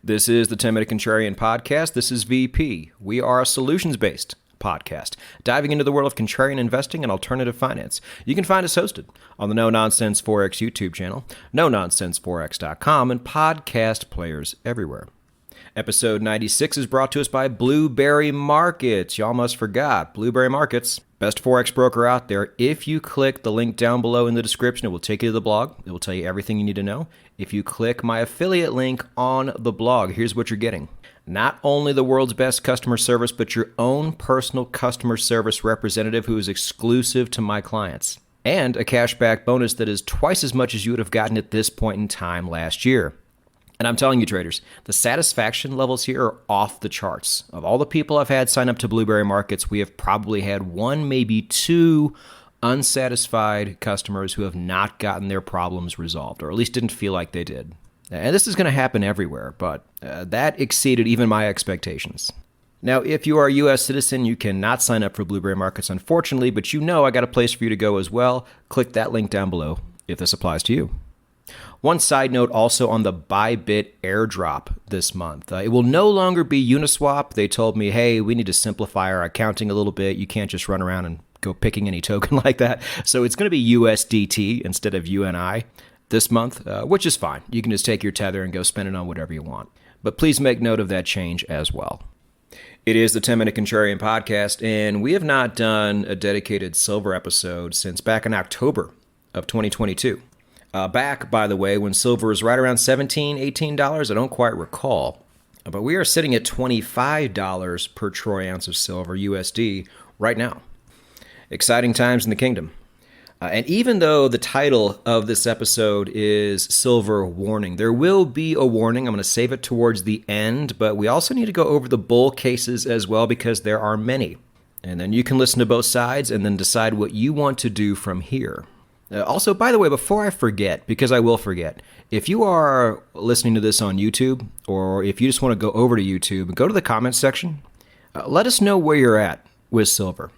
This is the 10-Minute Contrarian Podcast. This is VP. We are a solutions-based podcast, diving into the world of contrarian investing and alternative finance. You can find us hosted on the No Nonsense Forex YouTube channel, NoNonsenseForex.com, and podcast players everywhere. Episode 96 is brought to us by Blueberry Markets. Y'all must forgot, Blueberry Markets, best Forex broker out there. If you click the link down below in the description, it will take you to the blog. It will tell you everything you need to know. If you click my affiliate link on the blog, here's what you're getting. Not only the world's best customer service, but your own personal customer service representative who is exclusive to my clients. And a cashback bonus that is twice as much as you would have gotten at this point in time last year. And I'm telling you, traders, the satisfaction levels here are off the charts. Of all the people I've had sign up to Blueberry Markets, we have probably had one, maybe two unsatisfied customers who have not gotten their problems resolved, or at least didn't feel like they did. And this is going to happen everywhere, but that exceeded even my expectations. Now, if you are a U.S. citizen, you cannot sign up for Blueberry Markets, unfortunately, but you know I got a place for you to go as well. Click that link down below if this applies to you. One side note also on the Bybit airdrop this month. It will no longer be Uniswap. They told me, hey, we need to simplify our accounting a little bit. You can't just run around and go picking any token like that. So it's going to be USDT instead of UNI this month, which is fine. You can just take your Tether and go spend it on whatever you want. But please make note of that change as well. It is the 10-Minute Contrarian Podcast, and we have not done a dedicated silver episode since back in October of 2022. Back, by the way, when silver is right around $17, $18, I don't quite recall. But we are sitting at $25 per troy ounce of silver USD right now. Exciting times in the kingdom. And even though the title of this episode is Silver Warning, there will be a warning. I'm going to save it towards the end, but we also need to go over the bull cases as well because there are many. And then you can listen to both sides and then decide what you want to do from here. Also, by the way, before I forget, because I will forget, if you are listening to this on YouTube, or if you just want to go over to YouTube, go to the comments section. Let us know where you're at with silver.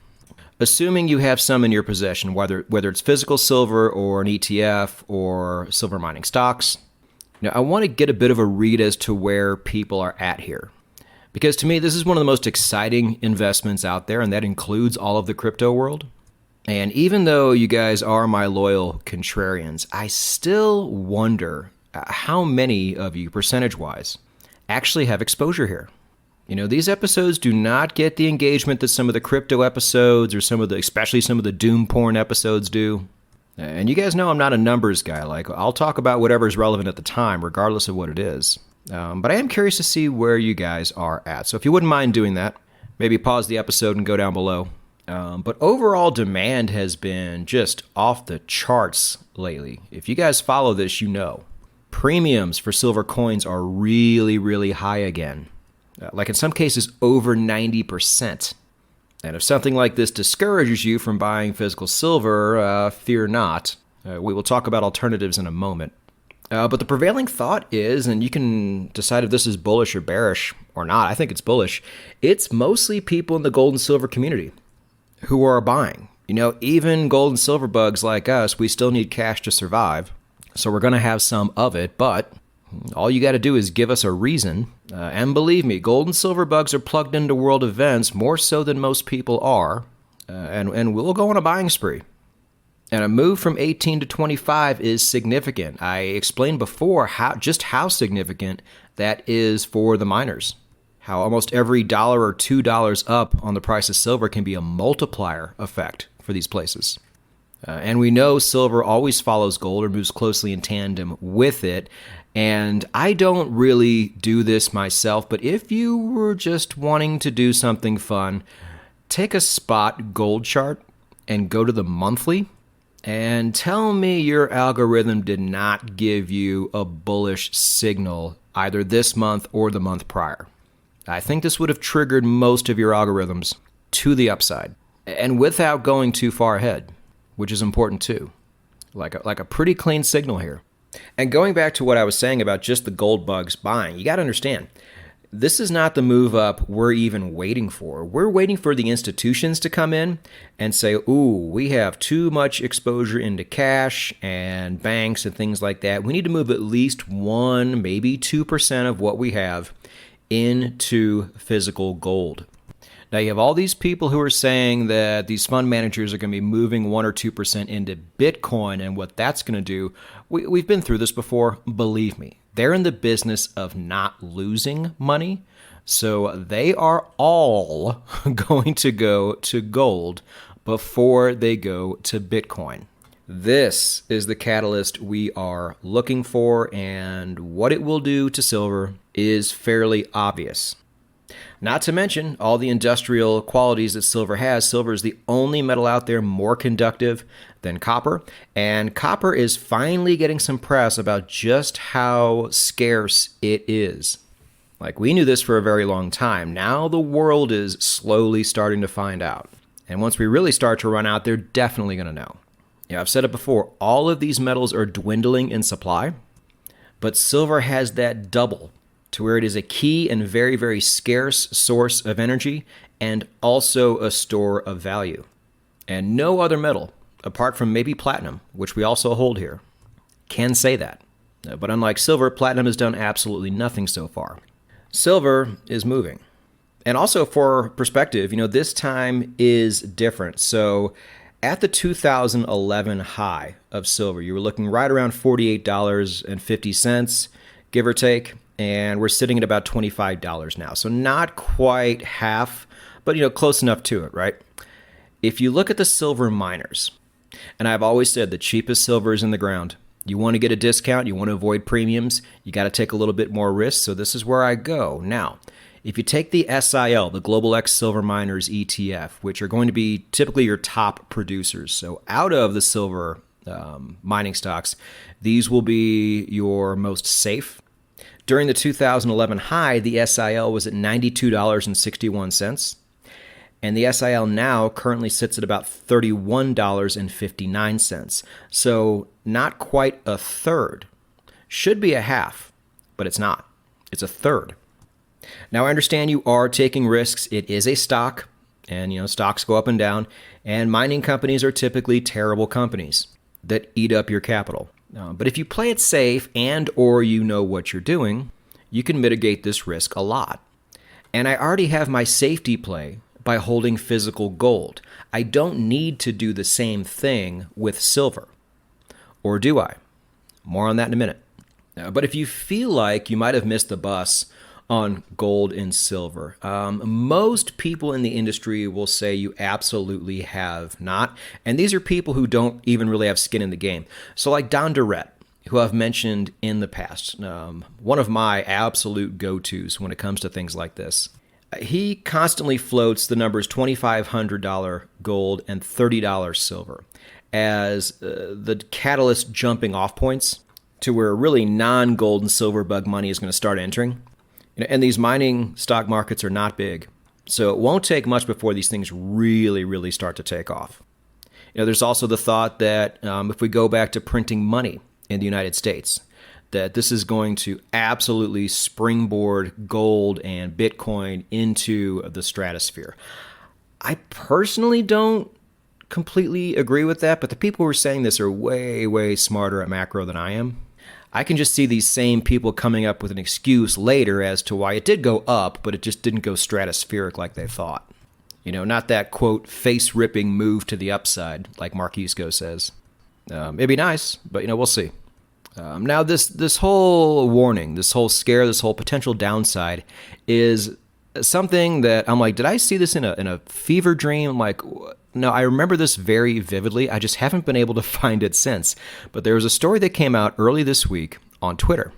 Assuming you have some in your possession, whether it's physical silver or an ETF or silver mining stocks. Now, I want to get a bit of a read as to where people are at here. Because to me, this is one of the most exciting investments out there, and that includes all of the crypto world. And even though you guys are my loyal contrarians, I still wonder how many of you, percentage-wise, actually have exposure here. You know, these episodes do not get the engagement that some of the crypto episodes or especially some of the doom porn episodes do. And you guys know I'm not a numbers guy. Like, I'll talk about whatever is relevant at the time, regardless of what it is. But I am curious to see where you guys are at. So if you wouldn't mind doing that, maybe pause the episode and go down below. But overall demand has been just off the charts lately. If you guys follow this, you know. Premiums for silver coins are really, really high again. Like in some cases, over 90%. And if something like this discourages you from buying physical silver, fear not. We will talk about alternatives in a moment. But the prevailing thought is, and you can decide if this is bullish or bearish or not, I think it's bullish, it's mostly people in the gold and silver community who are buying. You know, even gold and silver bugs like us, we still need cash to survive. So we're going to have some of it, but all you got to do is give us a reason. And believe me, gold and silver bugs are plugged into world events more so than most people are. And we'll go on a buying spree. And a move from 18 to 25 is significant. I explained before how significant that is for the miners. How almost every $1 or $2 up on the price of silver can be a multiplier effect for these places. And we know silver always follows gold or moves closely in tandem with it. And I don't really do this myself, but if you were just wanting to do something fun, take a spot gold chart and go to the monthly and tell me your algorithm did not give you a bullish signal either this month or the month prior. I think this would have triggered most of your algorithms to the upside, and without going too far ahead, which is important too. Like a pretty clean signal here. And going back to what I was saying about just the gold bugs buying, you got to understand, This is not the move up we're even waiting for. We're waiting for the institutions to come in and say, ooh, we have too much exposure into cash and banks and things like that. We need to move at least 1, maybe 2% of what we have into physical gold. Now, you have all these people who are saying that these fund managers are going to be moving 1 or 2% into Bitcoin and what that's going to do. We've been through this before. Believe me, they're in the business of not losing money. So they are all going to go to gold before they go to Bitcoin. This is the catalyst we are looking for, and what it will do to silver is fairly obvious. Not to mention all the industrial qualities that silver has. Silver is the only metal out there more conductive than copper, and copper is finally getting some press about just how scarce it is. Like, we knew this for a very long time. Now the world is slowly starting to find out. And once we really start to run out, they're definitely going to know. Yeah, I've said it before, all of these metals are dwindling in supply, but silver has that double to where it is a key and very, very scarce source of energy and also a store of value. And no other metal, apart from maybe platinum, which we also hold here, can say that. But unlike silver, platinum has done absolutely nothing so far. Silver is moving. And also for perspective, this time is different. So at the 2011 high of silver, you were looking right around $48.50, give or take. And we're sitting at about $25 now. So not quite half, but close enough to it, right? If you look at the silver miners, and I've always said the cheapest silver is in the ground. You want to get a discount, you want to avoid premiums, you got to take a little bit more risk, so this is where I go. Now, if you take the SIL, the Global X Silver Miners ETF, which are going to be typically your top producers, so out of the silver mining stocks, these will be your most safe. During the 2011 high, the SIL was at $92.61, and the SIL now currently sits at about $31.59. So not quite a third. Should be a half, but it's not. It's a third. Now, I understand you are taking risks. It is a stock, and stocks go up and down, and mining companies are typically terrible companies that eat up your capital. But if you play it safe and or you know what you're doing, you can mitigate this risk a lot. And I already have my safety play by holding physical gold. I don't need to do the same thing with silver. Or do I? More on that in a minute. But if you feel like you might have missed the bus on gold and silver, most people in the industry will say you absolutely have not. And these are people who don't even really have skin in the game. So like Don Durrett, who I've mentioned in the past, one of my absolute go-tos when it comes to things like this. He constantly floats the numbers $2,500 gold and $30 silver as the catalyst jumping off points to where really non-gold and silver bug money is going to start entering. And these mining stock markets are not big, so it won't take much before these things really, really start to take off. There's also the thought that if we go back to printing money in the United States, that this is going to absolutely springboard gold and Bitcoin into the stratosphere. I personally don't completely agree with that, but the people who are saying this are way, way smarter at macro than I am. I can just see these same people coming up with an excuse later as to why it did go up, but it just didn't go stratospheric like they thought. Not that, quote, face-ripping move to the upside, like Mark Isco says. It'd be nice, but, we'll see. Now, this whole warning, this whole scare, this whole potential downside is something that I'm like, did I see this in a fever dream? I'm like, no, I remember this very vividly. I just haven't been able to find it since. But there was a story that came out early this week on Twitter,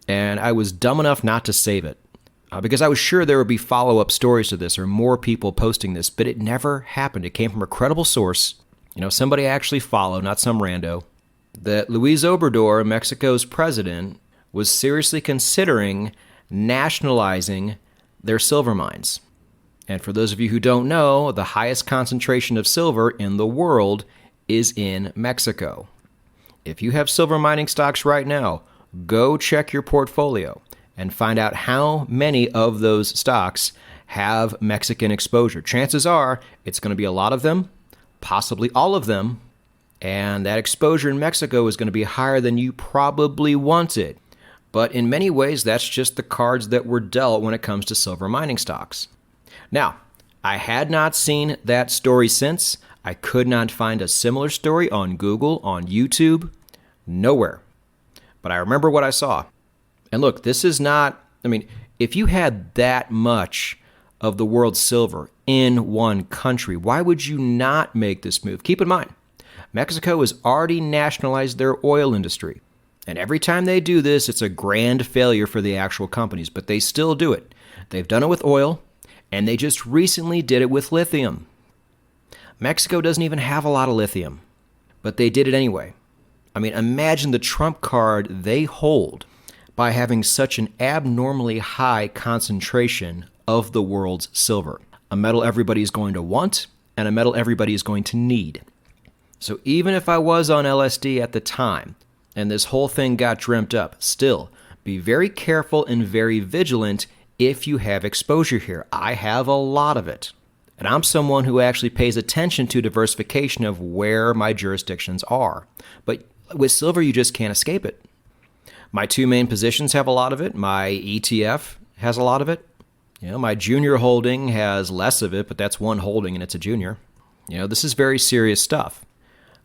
and I was dumb enough not to save it because I was sure there would be follow-up stories to this or more people posting this, but it never happened. It came from a credible source, somebody I actually follow, not some rando, that Luis Obrador, Mexico's president, was seriously considering nationalizing their silver mines. And for those of you who don't know, the highest concentration of silver in the world is in Mexico. If you have silver mining stocks right now, go check your portfolio and find out how many of those stocks have Mexican exposure. Chances are it's going to be a lot of them, possibly all of them, and that exposure in Mexico is going to be higher than you probably wanted. But in many ways, that's just the cards that were dealt when it comes to silver mining stocks. Now, I had not seen that story since. I could not find a similar story on Google, on YouTube, nowhere. But I remember what I saw. And look, this is not, if you had that much of the world's silver in one country, why would you not make this move? Keep in mind, Mexico has already nationalized their oil industry. And every time they do this, it's a grand failure for the actual companies, but they still do it. They've done it with oil, and they just recently did it with lithium. Mexico doesn't even have a lot of lithium, but they did it anyway. Imagine the trump card they hold by having such an abnormally high concentration of the world's silver, a metal everybody is going to want and a metal everybody is going to need. So even if I was on LSD at the time and this whole thing got dreamt up, still be very careful and very vigilant if you have exposure here. I have a lot of it. And I'm someone who actually pays attention to diversification of where my jurisdictions are. But with silver, you just can't escape it. My two main positions have a lot of it. My ETF has a lot of it. My junior holding has less of it, but that's one holding and it's a junior. This is very serious stuff.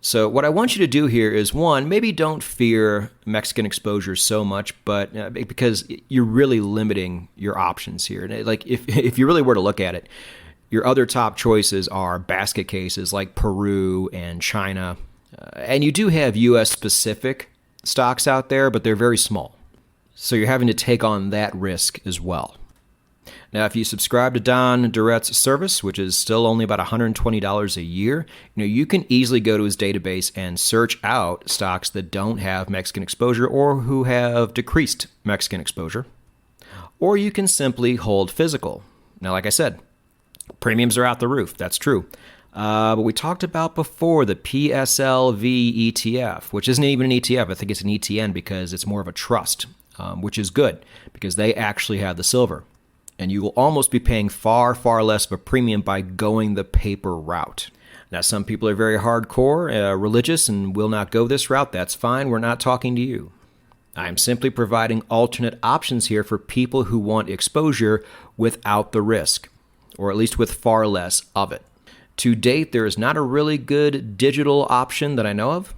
So what I want you to do here is, one, maybe don't fear Mexican exposure so much, but because you're really limiting your options here. Like if you really were to look at it, your other top choices are basket cases like Peru and China. And you do have U.S.-specific stocks out there, but they're very small. So you're having to take on that risk as well. Now, if you subscribe to Don Durette's service, which is still only about $120 a year, you can easily go to his database and search out stocks that don't have Mexican exposure or who have decreased Mexican exposure. Or you can simply hold physical. Now, like I said, premiums are out the roof. That's true. But we talked about before the PSLV ETF, which isn't even an ETF. I think it's an ETN because it's more of a trust, which is good because they actually have the silver. And you will almost be paying far, far less of a premium by going the paper route. Now, some people are very hardcore, religious, and will not go this route. That's fine. We're not talking to you. I'm simply providing alternate options here for people who want exposure without the risk, or at least with far less of it. To date, there is not a really good digital option that I know of.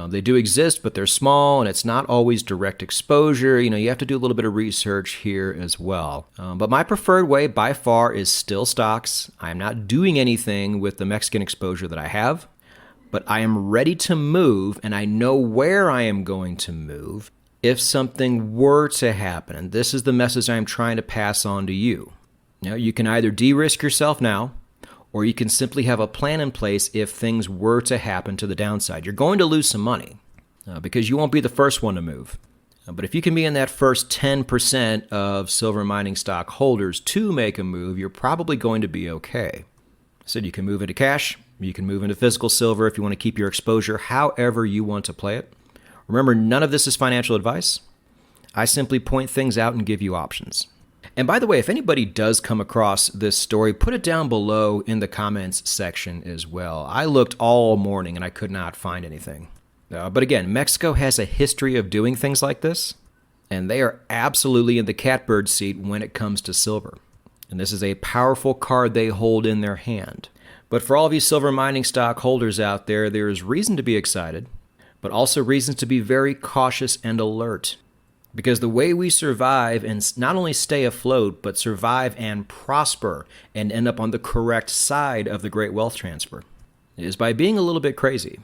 They do exist, but they're small, and it's not always direct exposure. You have to do a little bit of research here as well. But my preferred way by far is still stocks. I am not doing anything with the Mexican exposure that I have, but I am ready to move, and I know where I am going to move if something were to happen. And this is the message I'm trying to pass on to you. You can either de-risk yourself now, or you can simply have a plan in place if things were to happen to the downside. You're going to lose some money because you won't be the first one to move. But if you can be in that first 10% of silver mining stock holders to make a move, you're probably going to be okay. So you can move into cash, you can move into physical silver if you want to keep your exposure however you want to play it. Remember, none of this is financial advice. I simply point things out and give you options. And by the way, if anybody does come across this story, put it down below in the comments section as well. I looked all morning and I could not find anything. But again, Mexico has a history of doing things like this, and they are absolutely in the catbird seat when it comes to silver. And this is a powerful card they hold in their hand. But for all of you silver mining stock holders out there, there is reason to be excited, but also reasons to be very cautious and alert. Because the way we survive and not only stay afloat, but survive and prosper and end up on the correct side of the great wealth transfer is by being a little bit crazy,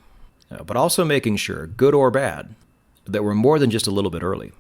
but also making sure, good or bad, that we're more than just a little bit early.